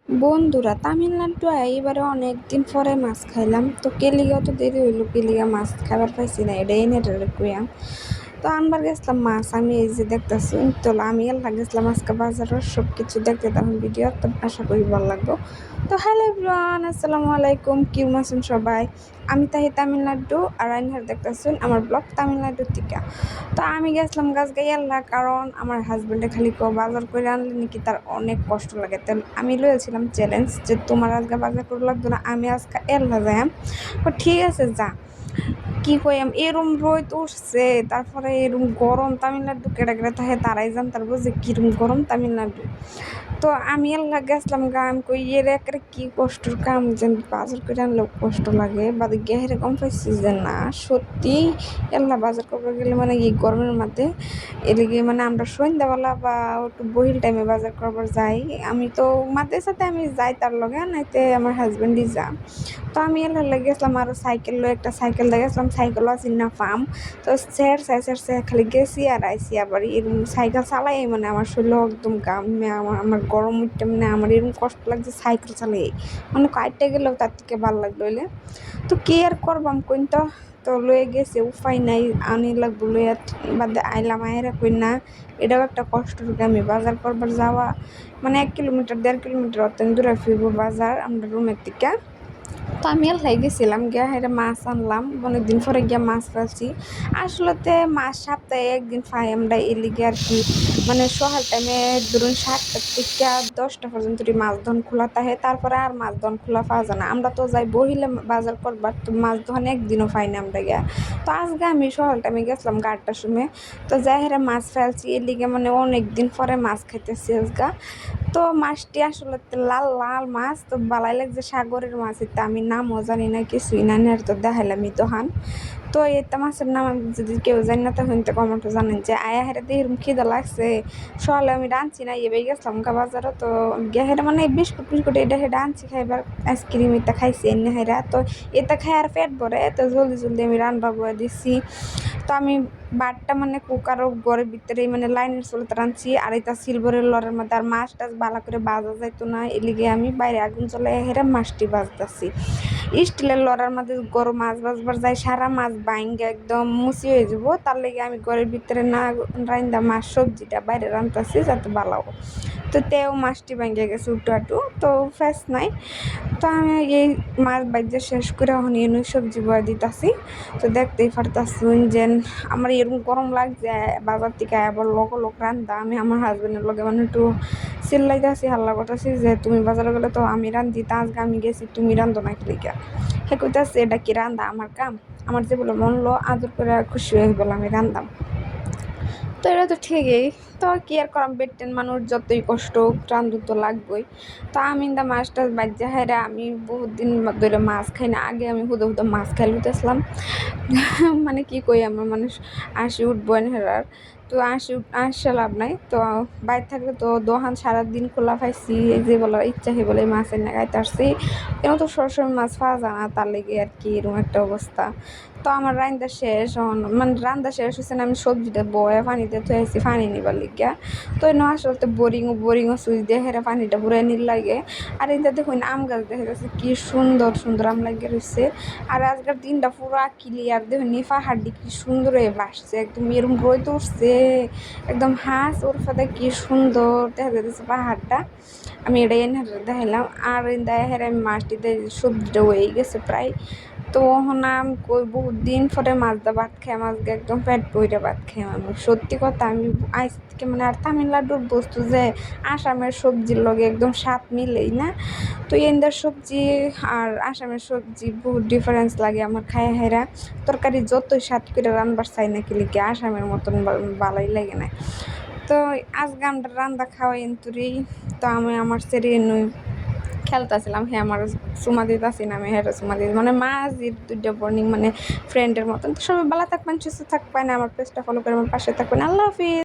বন্ধুরা, তামিলনাড়ু এবারে অনেকদিন পরে মাছ খাইলাম। তো কেলিগা তো দেরি হইলো, কেলিগা মাছ খাবার পাইছি না, এটাই নেটারে কুয়াম। তো আনবার গেছিলাম মাছ, আমি এই যে দেখতেছি। তো আমি এলাকা গেছিলাম আজকে বাজারের সব কিছু দেখতে, তখন ভিডিও তো আশা করি ভালো লাগবো। তো হ্যালো এভরিওয়ান, আসসালামু আলাইকুম, কেমন আছেন সবাই? আমি তামিলনাড়ু, আর আইনহার দেখতেছেন আমার ব্লগ তামিলনাড়ু থেকে। তো আমি গেছিলাম গাছ গাইয়াল্লা, কারণ আমার হাজব্যান্ডে খালি বাজার করে আনলে নাকি তার অনেক কষ্ট লাগে। তো আমি লয়েছিলাম চ্যালেঞ্জ যে তোমার আজকে বাজার করে লাগতো না, আমি আজকে এল্লা যাই। ঠিক আছে যা, কি কইম, এরম রোদ উঠছে, তারপরে এরম গরম। তামিলনাড়ু কেটে কেটে থাকে, তারাই জানতারবো যে কিরম গরম তামিলনাড়ু। তো আমি এল্লা গেছিলাম গা, আমি কই এর একেবারে কি কষ্টর কাম, যে বাজার করে আনলেও কষ্ট লাগে। বাদে গিয়ে এরকম পাইছি যে না সত্যি এল্লা বাজার করতে গেলে মানে এই গরমের মধ্যে এদিকে মানে আমরা সন্ধ্যাবেলা বা একটু বহিল টাইমে বাজার করবার যাই। আমি তো মাঝে সাথে আমি যাই তার লগে, নাইতে আমার হাজব্যান্ডই যা। তো আমি এল্লা গেছিলাম, আরও সাইকেল লয়ে একটা সাইকেল দেখেছিলাম, সাইকেলও আছি না ফার্ম। তো স্যার খালি গেছি আর আইসি। আবার এরকম সাইকেল চালাই মানে আমার শরীর একদম গামে, আমার গরম উঠতে মানে আমার এরকম কষ্ট লাগছে সাইকেল চালাই, মানে কাটতে গেলেও তার থেকে ভালো লাগলো হইলে। তো কি আর করবাম কইন। তো তো লয়ে গেছে, উপায় নাই, আনি লাগবো লইয়া। বাদে আইলাম, আয়রা কই না এটাও একটা কষ্টের আমি বাজার করবার যাওয়া, মানে 1 কিলোমিটার 1.5 কিলোমিটার অত দূরে ফিরবো বাজার আমরা রুমের থেকে। তো আমি এলাই গেছিলাম গিয়া, হেরে মাছ আনলাম, অনেকদিন পরে গিয়া মাছ পাচ্ছি। আসলেতে মাছ সপ্তাহে একদিন পাই আমরা, এলিগে আর কি। মানে সকাল টাইমে ধরুন 7টা থেকে 10টা পর্যন্ত মাছ ধন খোলা থাকে, তারপরে আর মাছ ধন খোলা পাওয়া যায় না। আমরা তো যাই বহিলে বাজার করবার, তো মাছ ধন একদিনও পাই না আমরা গিয়া। তো আজকে আমি সকাল টাইমে গেছিলাম 8টার সময়। তো যাই হেরে মাছ ফেলছি, এলিগে মানে অনেকদিন পরে মাছ খাইতেছি আজকে। তো মাছটি আসলে লাল লাল মাছ, তো বালাই লাগছে, সাগরের মাছ। এটা আমি নামও জানি না, কিছুই না, আর তো দেখাইলামই তখন। তো এটা মাছের নাম আমি যদি কেউ জানি না তখন তো কমেন্টে জানেন যে আয়া হেরে এরকম খিদা লাগছে। সকালে আমি রাঁধছি না, এবার গেছিলাম বাজারে। তো হেরা মানে বিস্কুট টিস্কুট এটা হেটা আনছি খাইবার, আইসক্রিম এটা খাইছি এনে হেরা। তো এটা খাই আর পেট ভরে, তো জলদি জলদি আমি রান্না বয়ে দিছি। তো আমি বাটটা মানে কুকারও ঘরের ভিতরে মানে লাইনের চলতে রাঁধছি, আর এটা সিলভারের লড়ের মধ্যে। আর মাছ টাছ ভালো করে বাজা যাইতো না, এলিগে আমি বাইরে আগুন চলে হেরে মাছটি বাজতেছি। স্টিলের লড়ার মধ্যে গরম মাছ বাজবার যায়, সারা মাছ বাইঙ্গে একদম মুচি হয়ে যাবো। তার লেগে আমি ঘরের ভিতরে না রান্দা মাছ সবজিটা বাইরে রাঁধতেছি যাতে ভালো। তো তেও মাছটি ভাঙ্গে গেছে উটু আটু, তো ফেস নাই। তো আমি এই মাছ বাজ্যা শেষ করে এখন এনে সবজি বয়ে দিতেছি। তো দেখতেই পারতাছুন যে আমার এরকম গরম লাগছে, বাজার থেকে আবার লোক রান্দা। আমি আমার হাজবেন্ডের লগে মানে একটু চিল্লাইতেছি, হাল্লা করতেছি যে তুমি বাজারে গেলে তো আমি রান্ধি, তা আজকে আমি গেছি তুমি রান্ধো না কিলিকা। হে কইতাছে এটা কি রান্দা আমার কাম? আমার যে বলে মন লো আদর করে খুশি হয়ে বলে আমি রান্দাম। তো এটা তো ঠিকই। তো কি আর করাম, বেটেন মানুষ যতই কষ্ট রান্ধু তো লাগবেই। তো আমি দা মাছ টাছ বাজ্যা হাইরা, আমি বহুত দিন ধরে মাছ খাই না। আগে আমি হুদো মাছ খাই লুতেছিলাম। মানে কি কই, আমার মানুষ আসি উঠবো হেরার। তো আসে লাভ নাই। তো বাইরে থাকলে তো দোকান সারাদিন খোলা পাইছি, এই যে বলার ইচ্ছা হে বলে মাছ এনে খাইতে আসছি। কেন তো সবসময় মাছ পাওয়া যায় না, তার লেগে আর কি এরকম একটা অবস্থা। তো আমার রান্দা শেষ, মানে রান্দা শেষ হয়েছে না, আমি সবজিটা বয়ে পানিতে থুয়েছি পানি নিবার লিগা। তো এনে আসলে বোরিংও সুইচ দিয়ে হেরা পানিটা পুরাই নিল লাগে। আর এটা দেখুন আম গাছ দেখা যাচ্ছে কি সুন্দর সুন্দর আম লাগে রয়েছে। আর আজকের দিনটা পুরো ক্লিয়ার, দেখুন পাহাড়টি কি সুন্দর হয়ে বাসছে, একদম এরম রোদ উঠছে, একদম হাঁস ওর ফাঁদে কি সুন্দর দেখা যাচ্ছে পাহাড়টা। আমি এটাই এনে দেখাইলাম। আর দেখে আমি মাছটিতে সবজিটা হয়ে গেছে প্রায়। তো নাম কই বহুত দিন পরে মাছ দা ভাত খাই, মাছকে একদম পেট বইটা ভাত খাই আমি। সত্যি কথা, আমি আজ থেকে মানে আর তামিলনাড়ুর বস্তু যে আসামের সবজির লগে একদম স্বাদ মিলেই না। তো এন্দার সবজি আর আসামের সবজি বহুত ডিফারেন্স লাগে আমার খায় হেরা। তরকারি যতই স্বাদ করে রান্নার চাই না কি লিখে আসামের মতন ভালোই লাগে না। তো আজকে আমরা রান্না খাওয়া এন্তুরি। তো আমি আমার সেরে নই খেলতেছিলাম, হ্যাঁ আমার সুমা দিতাছি না, আমি হ্যাঁ সুমা দিই মানে মাঝির দুইটা বর্নিং মানে ফ্রেন্ডের মতন। তো সবাই ভালো থাকবেন, সুস্থ থাকবেন, আমার পেজটা ফলো করে আমার পাশে থাকবেন। আল্লাহ হাফিজ।